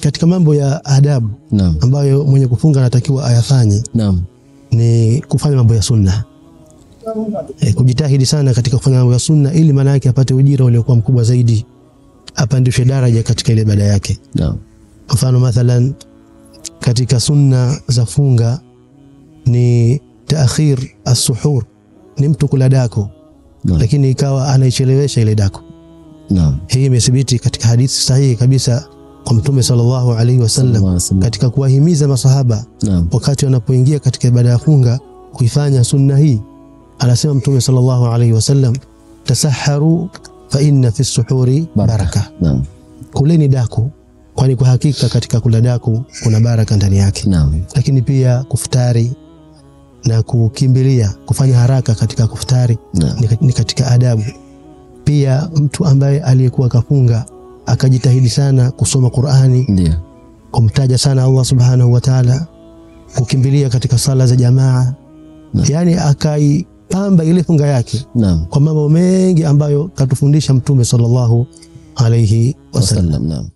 katika mambo ya adabu ambayo mwenye kufunga anatakiwa ayafanye ni kufanya mambo ya sunna. Kujitahidi sana katika kufanya mambo ya sunna ili maana yake apate ujira uliokuwa mkubwa zaidi, apandishe daraja katika ile ibada yake. Mfano mathalan katika sunna za funga ni taakhir as-suhur, ni mtu kula dako lakini ikawa anaichelewesha ile dako. Hii imethibiti katika hadithi sahihi kabisa kwa Mtume sallallahu alaihi wasallam katika kuwahimiza masahaba wakati wanapoingia katika ibada ya funga kuifanya sunna hii. Anasema Mtume sallallahu alaihi wasallam, tasaharu fa inna fi as-suhuri baraka. Kuleni daku, kwani kwa hakika katika kula daku kuna baraka ndani yake. Lakini pia kufutari na kukimbilia kufanya haraka katika kufutari ni katika adabu. Pia mtu ambaye aliyekuwa kafunga akajitahidi sana kusoma Qur'ani, kumtaja sana Allah subhanahu wa ta'ala, kukimbilia katika sala za jamaa, yani akaipamba ile funga yake kwa mambo mengi ambayo katufundisha Mtume sallallahu alayhi wasallam.